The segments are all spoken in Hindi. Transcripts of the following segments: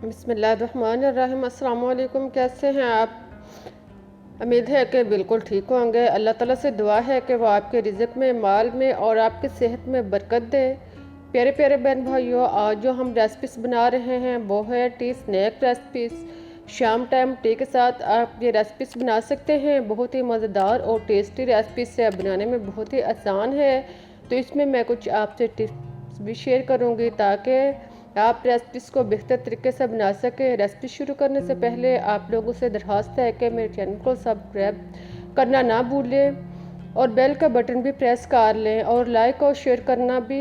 बिस्मिल्लाहिर्रहमानिर्रहीम। अस्सलाम वालेकुम। कैसे हैं आप? उम्मीद है कि बिल्कुल ठीक होंगे। अल्लाह ताला से दुआ है कि वो आपके रिज़्क़ में, माल में और आपकी सेहत में बरकत दे। प्यारे प्यारे बहन भाइयों, आज जो हम रेसिपीज़ बना रहे हैं वो है टी स्नैक रेसिपीज़। शाम टाइम टी के साथ आप ये रेसिपीज़ बना सकते हैं। बहुत ही मज़ेदार और टेस्टी रेसिपीज़ है, बनाने में बहुत ही आसान है। तो इसमें मैं कुछ आपसे टिप्स भी शेयर करूँगी ताकि आप रेसिपीज़ को बेहतर तरीके से बना सकें। रेसिपी शुरू करने से पहले आप लोगों से दरख्वास्त है कि मेरे चैनल को सब्सक्राइब करना ना भूलें और बेल का बटन भी प्रेस कर लें और लाइक और शेयर करना भी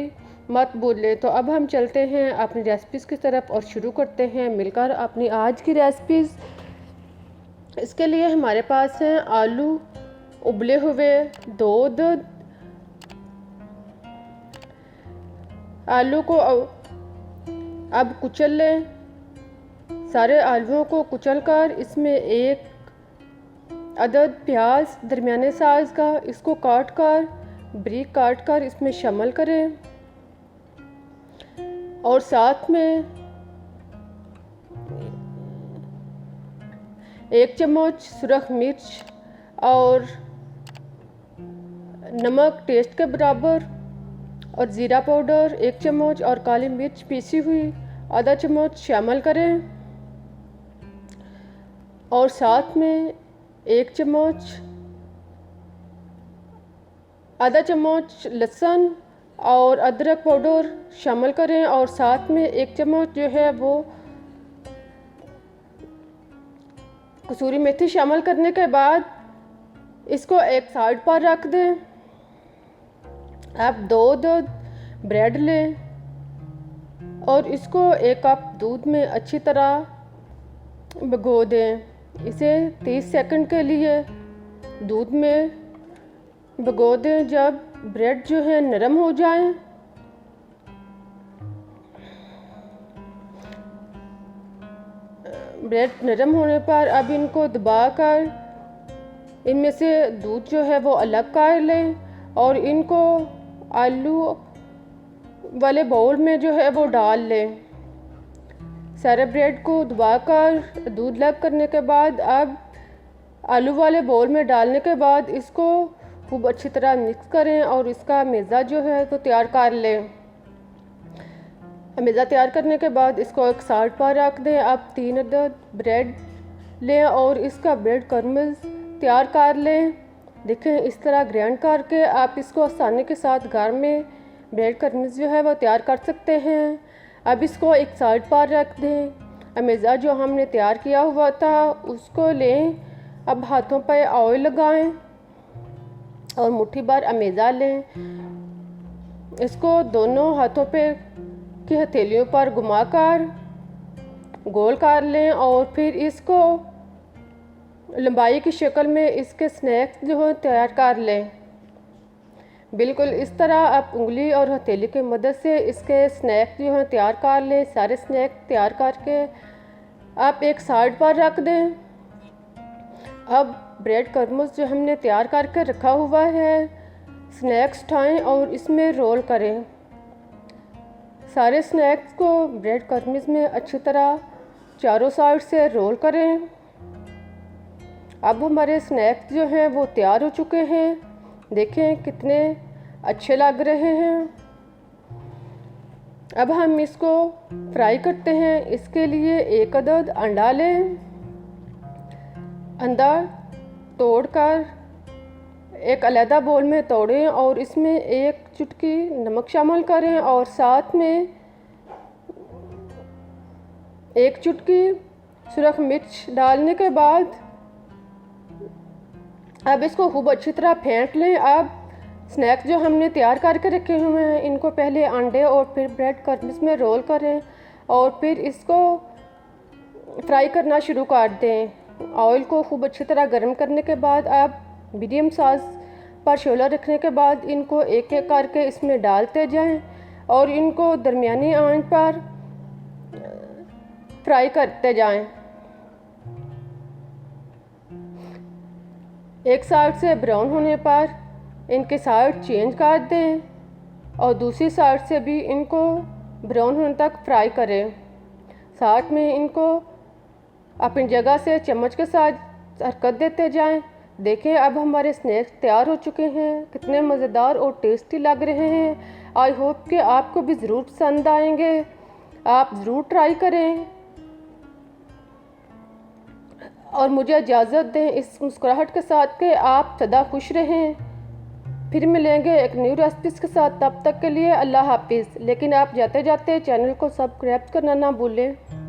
मत भूलें। तो अब हम चलते हैं अपनी रेसिपीज़ की तरफ और शुरू करते हैं मिलकर अपनी आज की रेसिपीज़। इसके लिए हमारे पास हैं आलू उबले हुए, दूध। आलू को अब कुचल लें। सारे आलूओं को कुचल कर इसमें एक अदद प्याज दरमियाने साइज़ का, इसको काट कर बारीक काट कर इसमें शामिल करें और साथ में 1 चम्मच सुरख मिर्च और नमक टेस्ट के बराबर और ज़ीरा पाउडर 1 चम्मच और काली मिर्च पीसी हुई आधा चम्मच शामिल करें और साथ में 1 चम्मच आधा चम्मच लहसुन और अदरक पाउडर शामिल करें और साथ में 1 चम्मच जो है वो कसूरी मेथी शामिल करने के बाद इसको एक साइड पर रख दें। आप दो ब्रेड लें और इसको 1 कप दूध में अच्छी तरह भिगो दें। इसे 30 सेकंड के लिए दूध में भिगो दें। जब ब्रेड जो है नरम हो जाएं, ब्रेड नरम होने पर अब इनको दबाकर इनमें से दूध जो है वो अलग कर लें और इनको आलू वाले बाउल में जो है वो डाल लें। सारे ब्रेड को दबाकर दूध अलग करने के बाद अब आलू वाले बाउल में डालने के बाद इसको खूब अच्छी तरह मिक्स करें और इसका मेज़ा जो है तो तैयार कर लें। मेज़ा तैयार करने के बाद इसको एक साइड पर रख दें। अब 3 अदद ब्रेड लें और इसका ब्रेड क्रम्ब्स तैयार कर लें। देखें, इस तरह ग्राइंड करके आप इसको आसानी के साथ घर में ब्रेड क्रम्ब्स जो है वो तैयार कर सकते हैं। अब इसको एक साइड पर रख दें। मेज़ा जो हमने तैयार किया हुआ था उसको लें। अब हाथों पर ऑयल लगाएं और मुट्ठी भर अमेज़ा लें। इसको दोनों हाथों पे की हथेलियों पर घुमाकर गोल कर लें और फिर इसको लंबाई की शक्ल में इसके स्नैक्स जो है तैयार कर लें। बिल्कुल इस तरह आप उंगली और हथेली की मदद से इसके स्नैक्स जो हैं तैयार कर लें। सारे स्नैक तैयार करके आप एक साइड पर रख दें। अब ब्रेड क्रम्ब्स जो हमने तैयार करके रखा हुआ है, स्नैक्स उठाएं और इसमें रोल करें। सारे स्नैक्स को ब्रेड क्रम्ब्स में अच्छी तरह चारों साइड से रोल करें। अब हमारे स्नैक्स जो हैं वो तैयार हो चुके हैं। देखें कितने अच्छे लग रहे हैं। अब हम इसको फ्राई करते हैं। इसके लिए 1 अदद अंडा लें। अंडा तोड़कर एक अलग बाउल में तोड़ें और इसमें 1 चुटकी नमक शामिल करें और साथ में 1 चुटकी सुरख मिर्च डालने के बाद अब इसको खूब अच्छी तरह फेंट लें। अब स्नैक्स जो हमने तैयार करके रखे हुए हैं इनको पहले अंडे और फिर ब्रेड क्रम्ब्स में रोल करें और फिर इसको फ्राई करना शुरू कर दें। ऑयल को खूब अच्छी तरह गर्म करने के बाद आप मीडियम साइज पर शोला रखने के बाद इनको एक एक करके इसमें डालते जाएं और इनको दरमियानी आंच पर फ्राई करते जाएं। एक साइड से ब्राउन होने पर इनके साइड चेंज कर दें और दूसरी साइड से भी इनको ब्राउन होने तक फ्राई करें। साथ में इनको अपनी जगह से चम्मच के साथ हरकत देते जाएं। देखें अब हमारे स्नैक्स तैयार हो चुके हैं, कितने मज़ेदार और टेस्टी लग रहे हैं। आई होप कि आपको भी ज़रूर पसंद आएंगे, आप ज़रूर ट्राई करें और मुझे इजाज़त दें इस मुस्कुराहट के साथ कि आप सदा खुश रहें। फिर मिलेंगे एक न्यू रेसिपीज़ के साथ, तब तक के लिए अल्लाह हाफिज़। लेकिन आप जाते जाते चैनल को सब्सक्राइब करना ना भूलें।